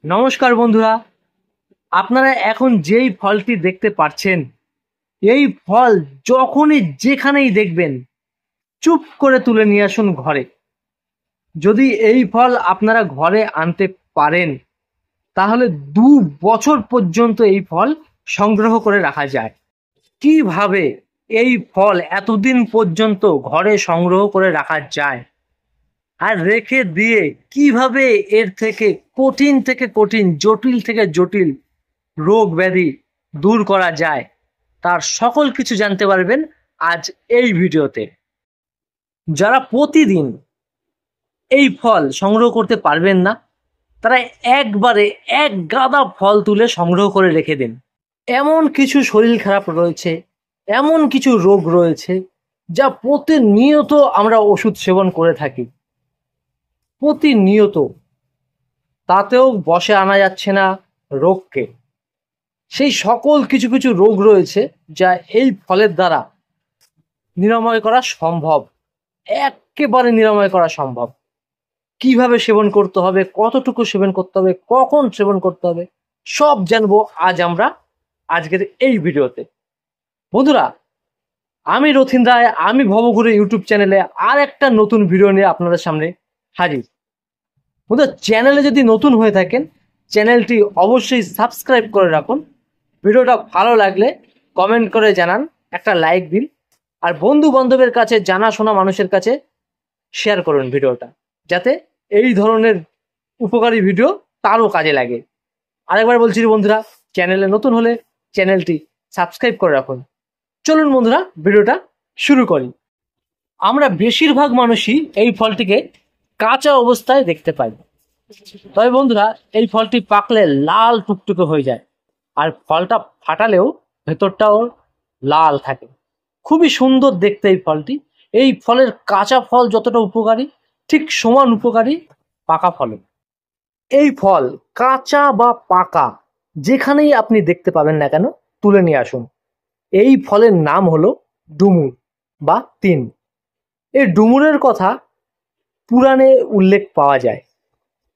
নমস্কার বন্ধুরা, আপনারা এখন যেই ফলটি দেখতে পাচ্ছেন, এই ফল যখনই যেখানেই দেখবেন চুপ করে তুলে নিয়ে আসুন ঘরে। যদি এই ফল আপনারা ঘরে আনতে পারেন তাহলে 2 বছর পর্যন্ত এই ফল সংগ্রহ করে রাখা যায়। কিভাবে এই ফল এতদিন পর্যন্ত ঘরে সংগ্রহ করে রাখা যায় আর রেখে দিয়ে কিভাবে এর থেকে কঠিন, জটিল থেকে জটিল রোগ ব্যাধি দূর করা যায়, তার সকল কিছু জানতে পারবেন আজ এই ভিডিওতে। যারা প্রতিদিন এই ফল সংগ্রহ করতে পারবেন না, তারা একবারে এক গাদা ফল তুলে সংগ্রহ করে রেখে দিন। এমন কিছু শরীর খারাপ রয়েছে, এমন কিছু রোগ রয়েছে যা প্রতিনিয়ত আমরা ওষুধ সেবন করে থাকি, প্রতিনিয়ত, তাতেও বশে আনা যাচ্ছে না রোগকে। সেই সকল কিছু কিছু রোগ রয়েছে যা এই ফলের দ্বারা নিরাময় করা সম্ভব, একেবারে নিরাময় করা সম্ভব। কিভাবে সেবন করতে হবে, কতটুকু সেবন করতে হবে, কখন সেবন করতে হবে, সব জানবো আজ আমরা আজকের এই ভিডিওতে। বন্ধুরা, আমি রথিন রায়, আমি ভবঘুরে ইউটিউব চ্যানেলে আর একটা নতুন ভিডিও নিয়ে আপনাদের সামনে হাজির। বন্ধুরা, চ্যানেলে যদি নতুন হয়ে থাকেন চ্যানেলটি অবশ্যই সাবস্ক্রাইব করে রাখুন। ভিডিওটা ভালো লাগলে কমেন্ট করে জানান, একটা লাইক দিন, আর বন্ধু বান্ধবের কাছে, জানাশোনা মানুষের কাছে শেয়ার করুন ভিডিওটা, যাতে এই ধরনের উপকারী ভিডিও তারও কাজে লাগে। আরেকবার বলছি বন্ধুরা, চ্যানেলে নতুন হলে চ্যানেলটি সাবস্ক্রাইব করে রাখুন। চলুন বন্ধুরা, ভিডিওটা শুরু করি। আমরা বেশিরভাগ মানুষই এই ফলটিকে কাঁচা অবস্থায় দেখতে পাই, তবে বন্ধুরা এই ফলটি পাকলে লাল টুকটুকে হয়ে যায়, আর ফলটা ফাটালেও ভেতরটাও লাল থাকে। খুবই সুন্দর দেখতে এই ফলটি। এই ফলের কাঁচা ফল যতটা উপকারী, ঠিক সমান উপকারী পাকা ফলও। এই ফল কাঁচা বা পাকা যেখানেই আপনি দেখতে পাবেন না কেন, তুলে নিয়ে আসুন। এই ফলের নাম হলো ডুমুর বা তিন। এই ডুমুরের কথা পুরাণে উল্লেখ পাওয়া যায়,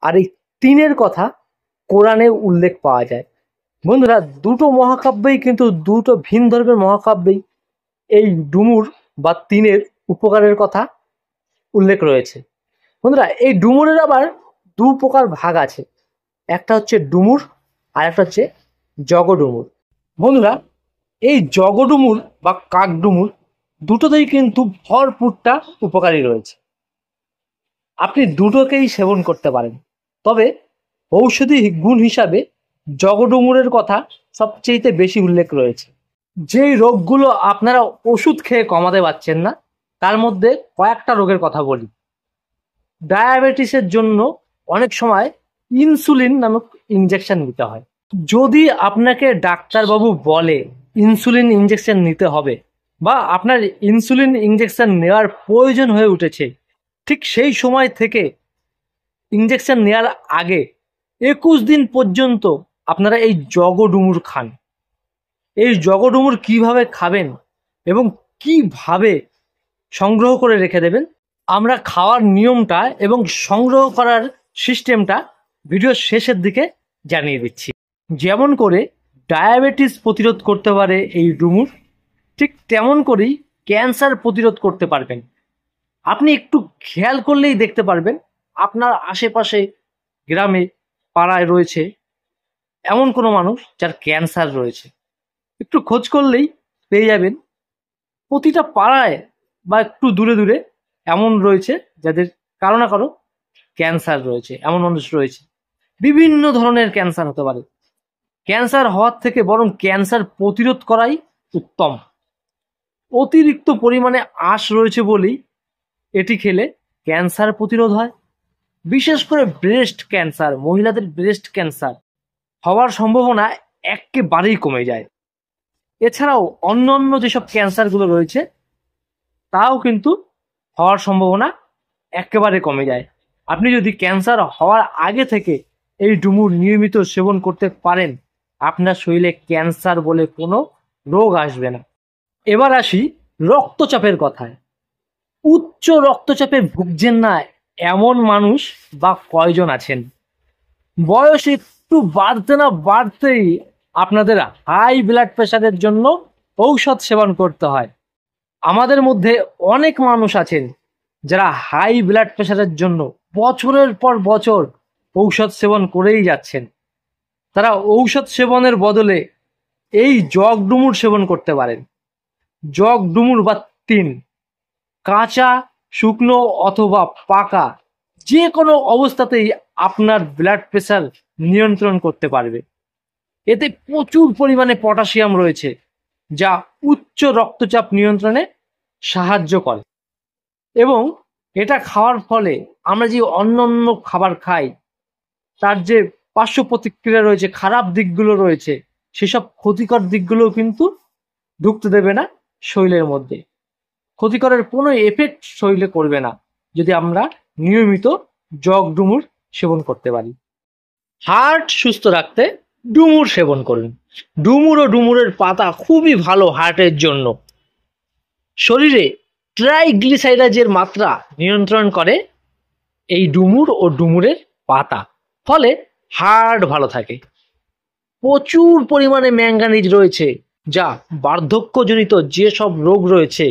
আর এই তিনের কথা কোরআনে উল্লেখ পাওয়া যায়। বন্ধুরা, দুটো মহাকাব্যেই, কিন্তু দুটো ভিন ধর্মের মহাকাব্যেই এই ডুমুর বা তিনের উপকারের কথা উল্লেখ রয়েছে। বন্ধুরা, এই ডুমুরের আবার 2 প্রকার ভাগ আছে, একটা হচ্ছে ডুমুর আর একটা হচ্ছে জগডুমুর। বন্ধুরা, এই জগডুমুর বা কাকডুমুর দুটোতেই কিন্তু ভরপুরটা উপকারী রয়েছে। আপনি দুটোকেই সেবন করতে পারেন, তবে ঔষধি গুণ হিসাবে জগডুমুরের কথা সবচেয়ে বেশি উল্লেখ রয়েছে। যেই রোগগুলো আপনারা ওষুধ খেয়ে কমাতে পারছেন না, তার মধ্যে কয়েকটা রোগের কথা বলি। ডায়াবেটিসের জন্য অনেক সময় ইনসুলিন নামক ইনজেকশন নিতে হয়। যদি আপনাকে ডাক্তারবাবু বলে ইনসুলিন ইনজেকশন নিতে হবে, বা আপনার ইনসুলিন ইনজেকশন নেওয়ার প্রয়োজন হয়ে উঠেছে, ঠিক সেই সময় থেকে ইনজেকশন নেওয়ার আগে 21 দিন পর্যন্ত আপনারা এই জগডুমুর খান। এই জগডুমুর কিভাবে খাবেন এবং কিভাবে সংগ্রহ করে রেখে দেবেন, আমরা খাওয়ার নিয়মটা এবং সংগ্রহ করার সিস্টেমটা ভিডিওর শেষের দিকে জানিয়ে দিচ্ছি। যেমন করে ডায়াবেটিস প্রতিরোধ করতে পারে এই ডুমুর, ঠিক তেমন করেই ক্যান্সার প্রতিরোধ করতে পারবেন। আপনি একটু খেয়াল করলেই দেখতে পারবেন আপনার আশেপাশে, গ্রামে, পাড়ায় রয়েছে এমন কোনো মানুষ যার ক্যান্সার রয়েছে। একটু খোঁজ করলেই পেয়ে যাবেন প্রতিটা পাড়ায় বা একটু দূরে দূরে এমন রয়েছে যাদের কারো না কারো ক্যান্সার রয়েছে। এমন মানুষ রয়েছে, বিভিন্ন ধরনের ক্যান্সার হতে পারে। ক্যান্সার হওয়ার থেকে বরং ক্যান্সার প্রতিরোধ করাই উত্তম। অতিরিক্ত পরিমাণে আঁশ রয়েছে বলেই এটি খেলে ক্যান্সার প্রতিরোধ হয়। বিশেষ করে ব্রেস্ট ক্যান্সার, মহিলাদের ব্রেস্ট ক্যান্সার হওয়ার সম্ভাবনা একেবারেই কমে যায়। এছাড়াও অন্যান্য যেসব ক্যান্সারগুলো রয়েছে তাও কিন্তু হওয়ার সম্ভাবনা একেবারে কমে যায়। আপনি যদি ক্যান্সার হওয়ার আগে থেকে এই ডুমুর নিয়মিত সেবন করতে পারেন, আপনার শরীরে ক্যান্সার বলে কোনো রোগ আসবে না। এবার আসি রক্তচাপের কথায়। উচ্চ রক্তচাপে ভুগছেন না এমন মানুষ বা কয়জন আছেন বয়স একটু বাড়তে না বাড়তেই আপনাদের হাই ব্লাড প্রেশারের জন্য ঔষধ সেবন করতে হয়। আমাদের মধ্যে অনেক মানুষ আছেন যারা হাই ব্লাড প্রেশারের জন্য বছরের পর বছর ঔষধ সেবন করেই যাচ্ছেন। তারা ঔষধ সেবনের বদলে এই জগ ডুমুর সেবন করতে পারেন। জগ ডুমুর বা তিন, কাঁচা, শুকনো অথবা পাকা, যে কোনো অবস্থাতেই আপনার ব্লাড প্রেশার নিয়ন্ত্রণ করতে পারবে। এতে প্রচুর পরিমাণে পটাশিয়াম রয়েছে, যা উচ্চ রক্তচাপ নিয়ন্ত্রণে সাহায্য করে। এবং এটা খাওয়ার ফলে আমরা যে অন্যান্য খাবার খাই তার যে পার্শ্ব প্রতিক্রিয়া রয়েছে, খারাপ দিকগুলো রয়েছে, সেসব ক্ষতিকর দিকগুলোও কিন্তু ঢুকতে দেবে না শরীরের মধ্যে। ক্ষতিকরের কোনো এফেক্ট শরীরে করবে না যদি আমরা নিয়মিত জগ ডুমুর সেবন করতে পারি। হার্ট সুস্থ রাখতে ডুমুর সেবন করুন। ডুমুর ও ডুমুরের পাতা খুবই ভালো হার্টের জন্য। শরীরে ট্রাইগ্লিসাইরাইডের মাত্রা নিয়ন্ত্রণ করে এই ডুমুর ও ডুমুরের পাতা, ফলে হার্ট ভালো থাকে। প্রচুর পরিমাণে ম্যাঙ্গানিজ রয়েছে, যা বার্ধক্যজনিত যেসব রোগ রয়েছে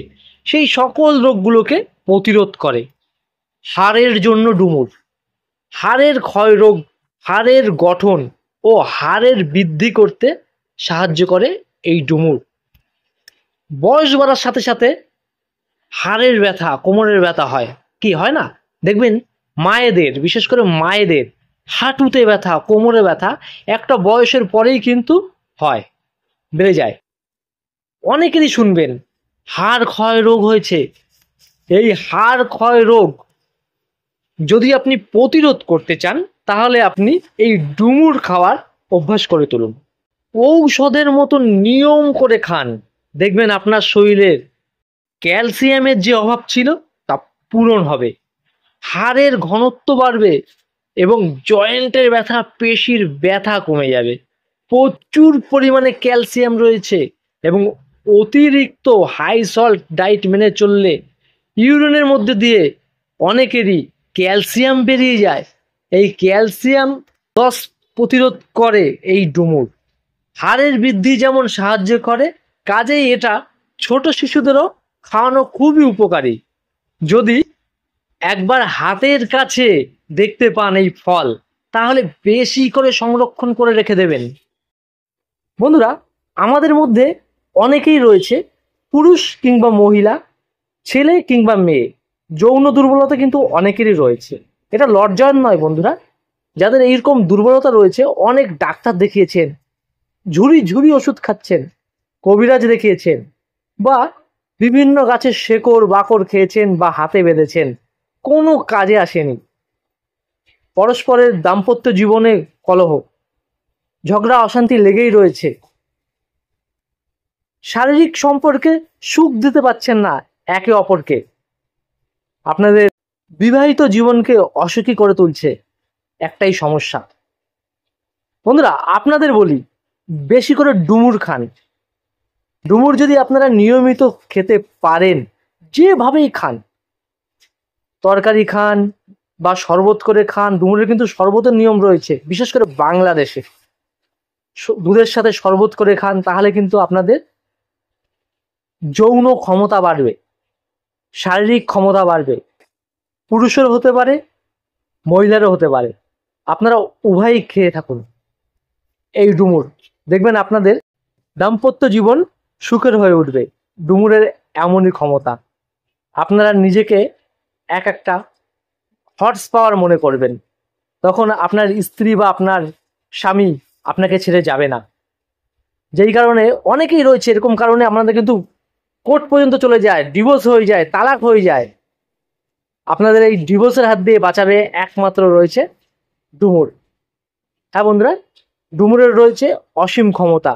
সেই সকল রোগগুলোকে প্রতিরোধ করে। হাড়ের জন্য ডুমুর হাড়ের ক্ষয় রোগ, হাড়ের গঠন ও হাড়ের বৃদ্ধি করতে সাহায্য করে এই ডুমুর। বয়স বাড়ার সাথে সাথে হাড়ের ব্যথা, কোমরের ব্যথা হয়, কি হয় না? দেখবেন মায়েদের, বিশেষ করে মায়েদের হাঁটুতে ব্যথা, কোমরে ব্যথা একটা বয়সের পরেই কিন্তু হয়, বেড়ে যায়। অনেকেরই শুনবেন হাড় ক্ষয় রোগ হয়েছে। এই হাড় ক্ষয় রোগ যদি আপনি প্রতিরোধ করতে চান তাহলে আপনি এই ডুমুর খাওয়ার অভ্যাস করে তুলুন। ঔষধের মতো নিয়ম করে খান, দেখবেন আপনার শরীরের ক্যালসিয়ামের যে অভাব ছিল তা পূরণ হবে, হাড়ের ঘনত্ব বাড়বে এবং জয়েন্টের ব্যথা, পেশির ব্যথা কমে যাবে। প্রচুর পরিমাণে ক্যালসিয়াম রয়েছে এবং অতিরিক্ত হাই সল্ট ডায়েট মেনে চললে ইউরিনের মধ্যে দিয়ে অনেকেরই ক্যালসিয়াম বেরিয়ে যায়। এই ক্যালসিয়াম লস প্রতিরোধ করে এই ডুমুর। হাড়ের বৃদ্ধি যেমন সাহায্য করে, কাজেই এটা ছোট শিশুদেরও খাওয়ানো খুবই উপকারী। যদি একবার হাতের কাছে দেখতে পান এই ফল, তাহলে বেশি করে সংরক্ষণ করে রেখে দেবেন। বন্ধুরা, আমাদের মধ্যে অনেকেই রয়েছে, পুরুষ কিংবা মহিলা, ছেলে কিংবা মেয়ে, যৌন দুর্বলতা কিন্তু অনেকেরই রয়েছে। এটা লজ্জার নয় বন্ধুরা, যাদের এইরকম দুর্বলতা রয়েছে অনেক ডাক্তার দেখিয়েছেন, ঝুড়ি ঝুড়ি ওষুধ খাচ্ছেন, কবিরাজ দেখিয়েছেন, বা বিভিন্ন গাছের শেকড় বাকড় খেয়েছেন বা হাতে বেঁধেছেন, কোনো কাজে আসেনি। পরস্পরের দাম্পত্য জীবনে কলহ, ঝগড়া, অশান্তি লেগেই রয়েছে। শারীরিক সম্পর্কে সুখ দিতে পারছেন না একে অপরকে, আপনাদের বিবাহিত জীবনকে অসুখী করে তুলছে একটাই সমস্যা। বন্ধুরা, আপনাদের বলি, বেশি করে ডুমুর খান। ডুমুর যদি আপনারা নিয়মিত খেতে পারেন, যেভাবেই খান, তরকারি খান বা শরবত করে খান, ডুমুরের কিন্তু শরবতের নিয়ম রয়েছে, বিশেষ করে বাংলাদেশে দুধের সাথে শরবত করে খান, তাহলে কিন্তু আপনাদের যৌন ক্ষমতা বাড়বে, শারীরিক ক্ষমতা বাড়বে। পুরুষেরও হতে পারে, মহিলারও হতে পারে, আপনারা উভয়ই খেয়ে থাকুন এই ডুমুর, দেখবেন আপনাদের দাম্পত্য জীবন সুখের হয়ে উঠবে। ডুমুরের এমনই ক্ষমতা, আপনারা নিজেকে এক একটা হর্স পাওয়ার মনে করবেন, তখন আপনার স্ত্রী বা আপনার স্বামী আপনাকে ছেড়ে যাবে না। যেই কারণে অনেকেই রয়েছে, এরকম কারণে আপনাদের কিন্তু কোর্ট পর্যন্ত চলে যায়, ডিভোর্স হয়ে যায়, তালাক হয়ে যায়। আপনাদের এই ডিভোর্সের হাত দিয়ে বাঁচাবে একমাত্র রয়েছে ডুমুর। হ্যাঁ বন্ধুরা, ডুমুরের রয়েছে অসীম ক্ষমতা।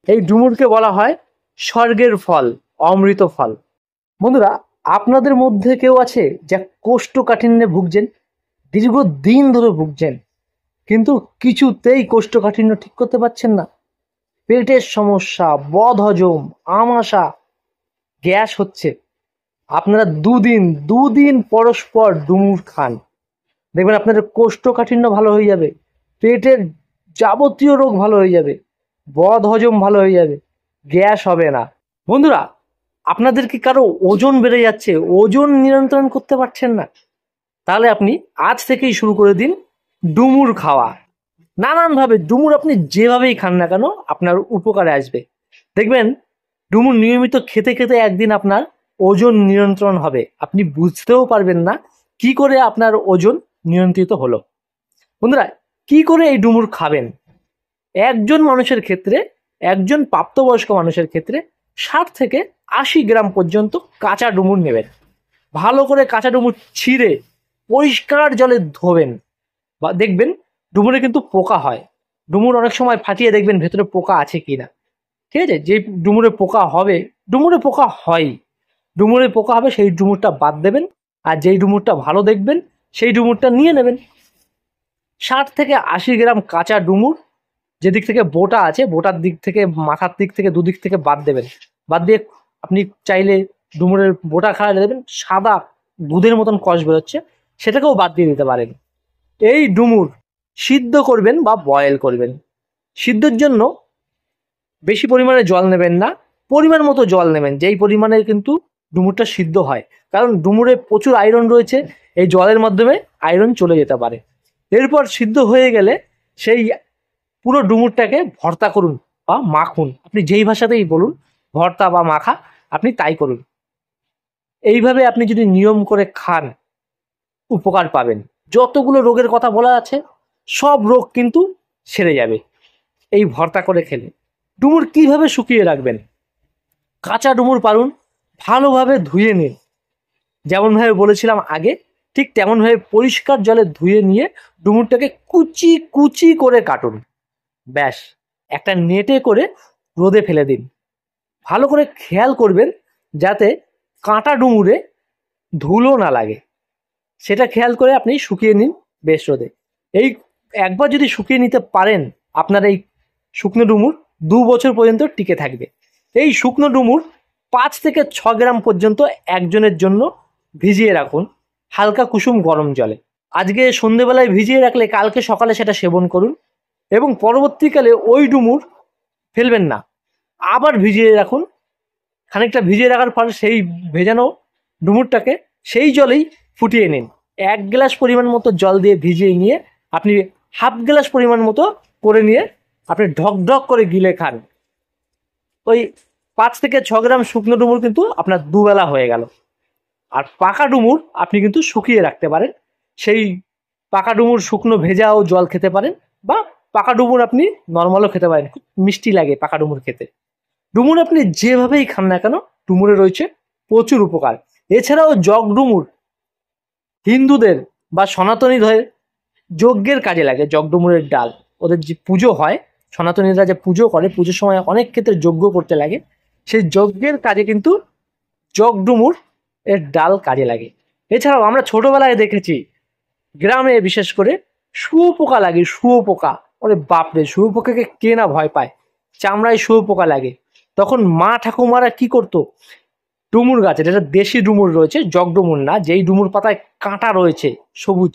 এই ডুমুরকে বলা হয় স্বর্গের ফল, অমৃত ফল। বন্ধুরা, আপনাদের মধ্যে কেউ আছে যা কোষ্ঠকাঠিন্যে ভুগছেন, দীর্ঘদিন ধরে ভুগছেন, কিন্তু কিছুতেই কোষ্ঠকাঠিন্য ঠিক করতে পারছেন না? পেটের সমস্যা, বদহজম, আমাশা, গ্যাস হচ্ছে, আপনারা দুদিন পরস্পর ডুমুর খান, দেখবেন আপনাদের কোষ্ঠকাঠিন্য ভালো হয়ে যাবে। পেটের যাবতীয় রোগ ভালো হয়ে যাবে, বদ হজম ভালো হয়ে যাবে, গ্যাস হবে না। বন্ধুরা, আপনাদের কি কারো ওজন বেড়ে যাচ্ছে, ওজন নিয়ন্ত্রণ করতে পারছেন না? তাহলে আপনি আজ থেকেই শুরু করে দিন ডুমুর খাওয়া। নানানভাবে ডুমুর আপনি যেভাবেই খান না কেন আপনার উপকারে আসবে। দেখবেন ডুমুর নিয়মিত খেতে খেতে একদিন আপনার ওজন নিয়ন্ত্রণ হবে, আপনি বুঝতেও পারবেন না কি করে আপনার ওজন নিয়ন্ত্রিত হলো। বন্ধুরা, কি করে এই ডুমুর খাবেন? একজন মানুষের ক্ষেত্রে, একজন প্রাপ্তবয়স্ক মানুষের ক্ষেত্রে 60 থেকে 80 গ্রাম পর্যন্ত কাঁচা ডুমুর নেবেন। ভালো করে কাঁচা ডুমুর ছিঁড়ে পরিষ্কার জলে ধোবেন। বা দেখবেন ডুমুরে কিন্তু পোকা হয়, ডুমুর অনেক সময় ফাটিয়ে দেখবেন ভেতরে পোকা আছে কিনা। ঠিক আছে, যে ডুমুরে পোকা হবে, ডুমুরে পোকা হয়, ডুমুরে পোকা হবে সেই ডুমুরটা বাদ দেবেন, আর যেই ডুমুরটা ভালো দেখবেন সেই ডুমুরটা নিয়ে নেবেন। 60 থেকে 80 গ্রাম কাঁচা ডুমুর, যেদিক থেকে বোটা আছে বোটার দিক থেকে, মাথার দিক থেকে, দুদিক থেকে বাদ দেবেন। বাদ দিয়ে আপনি চাইলে ডুমুরের বোটা খাওয়ালে দেবেন, সাদা দুধের মতন কষ বেরোচ্ছে, সেটাকেও বাদ দিয়ে দিতে পারেন। এই ডুমুর সিদ্ধ করবেন বা বয়েল করবেন। সিদ্ধর জন্য বেশি পরিমাণে জল নেবেন না, পরিমাণ মতো জল নেবেন, যেই পরিমাণে কিন্তু ডুমুরটা সিদ্ধ হয়। কারণ ডুমুরে প্রচুর আয়রন রয়েছে, এই জলের মাধ্যমে আয়রন চলে যেতে পারে। এরপর সিদ্ধ হয়ে গেলে সেই পুরো ডুমুরটাকে ভর্তা করুন বা মাখুন, আপনি যেই ভাষাতেই বলুন, ভর্তা বা মাখা, আপনি তাই করুন। এইভাবে আপনি যদি নিয়ম করে খান উপকার পাবেন। যতগুলো রোগের কথা বলা আছে সব রোগ কিন্তু সেরে যাবে এই ভর্তা করে খেলে। ডুমুর কিভাবে শুকিয়ে রাখবেন? কাঁচা ডুমুর পারুন ভালোভাবে ধুয়ে নিন, যেমনভাবে বলেছিলাম আগে, ঠিক তেমনভাবে পরিষ্কার জলে ধুয়ে নিয়ে ডুমুরটাকে কুচি কুচি করে কাটুন। ব্যাস, একটা নেটে করে রোদে ফেলে দিন। ভালো করে খেয়াল করবেন যাতে কাঁটা ডুমুরে ধুলো না লাগে, সেটা খেয়াল করে আপনি শুকিয়ে নিন বেশ রোদে। এই একবার যদি শুকিয়ে নিতে পারেন, আপনার এই শুকনো ডুমুর 2 বছর পর্যন্ত টিকে থাকবে। এই শুকনো ডুমুর 5 থেকে 6 গ্রাম পর্যন্ত একজনের জন্য ভিজিয়ে রাখুন হালকা কুসুম গরম জলে। আজকে সন্ধেবেলায় ভিজিয়ে রাখলে কালকে সকালে সেটা সেবন করুন, এবং পরবর্তীকালে ওই ডুমুর ফেলবেন না, আবার ভিজিয়ে রাখুন। খানিকটা ভিজিয়ে রাখার পর সেই ভেজানো ডুমুরটাকে সেই জলেই ফুটিয়ে নিন। 1 গ্লাস পরিমাণ মতো জল দিয়ে ভিজিয়ে নিয়ে আপনি হাফ গ্লাস পরিমাণ মতো করে নিয়ে আপনি ঢক ঢক করে গিলে খান। ওই 5 থেকে 6 গ্রাম শুকনো ডুমুর কিন্তু আপনার দুবেলা হয়ে গেল। আর পাকা ডুমুর আপনি কিন্তু শুকিয়ে রাখতে পারেন, সেই পাকা ডুমুর শুকনো ভেজাও জল খেতে পারেন, বা পাকা ডুমুর আপনি নর্মালও খেতে পারেন, খুব মিষ্টি লাগে পাকা ডুমুর খেতে। ডুমুর আপনি যেভাবেই খান না কেন ডুমুরে রয়েছে প্রচুর উপকার। এছাড়াও জগ ডুমুর হিন্দুদের বা সনাতনীদের যজ্ঞের কাজে লাগে। জগ ডুমুরের ডাল, ওদের যে পুজো হয়, সনাতনীরা যে পুজো করে, পুজোর সময় অনেক ক্ষেত্রে যজ্ঞ করতে লাগে, সেই যজ্ঞের কাজে কিন্তু জগ ডুমুর এর ডাল কাজে লাগে। এছাড়াও আমরা ছোটবেলায় দেখেছি গ্রামে বিশেষ করে শুয়োপোকা লাগে, শুয়োপোকা, ওরে বাপরে, শুয়োপোকাকে কে না ভয় পায়, চামড়ায় শুয়োপোকা লাগে। তখন মা ঠাকুমারা কি করতো, ডুমুর গাছের, এটা দেশি ডুমুর রয়েছে, জগ ডুমুর না, যেই ডুমুর পাতায় কাঁটা রয়েছে সবুজ,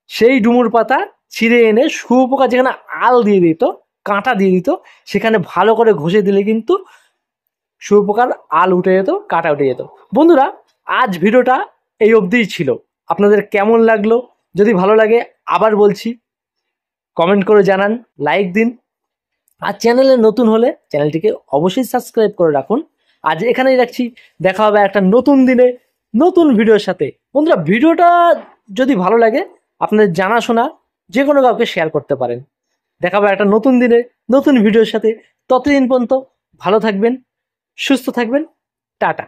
সেই ডুমুর পাতা ছিঁড়ে এনে শুয়োপোকা যেখানে আল দিয়ে দিত, কাঁটা দিয়ে দিত, সেখানে ভালো করে ঘষে দিলে কিন্তু শুয়োপোকার আল উঠে যেত, কাঁটা উঠে যেত। বন্ধুরা, আজ ভিডিওটা এই অবধিই ছিল। আপনাদের কেমন লাগলো? যদি ভালো লাগে আবার বলছি কমেন্ট করে জানান, লাইক দিন, আর চ্যানেলে নতুন হলে চ্যানেলটিকে অবশ্যই সাবস্ক্রাইব করে রাখুন। আজ এখানেই রাখছি, দেখা হবে একটা নতুন দিনে নতুন ভিডিওর সাথে। বন্ধুরা, ভিডিওটা যদি ভালো লাগে আপনাদের জানাশোনা যে কোনো কাউকে শেয়ার করতে পারেন। দেখা হবে একটা নতুন দিনে নতুন ভিডিওর সাথে। ততদিন পর্যন্ত ভালো থাকবেন, সুস্থ থাকবেন, টাটা।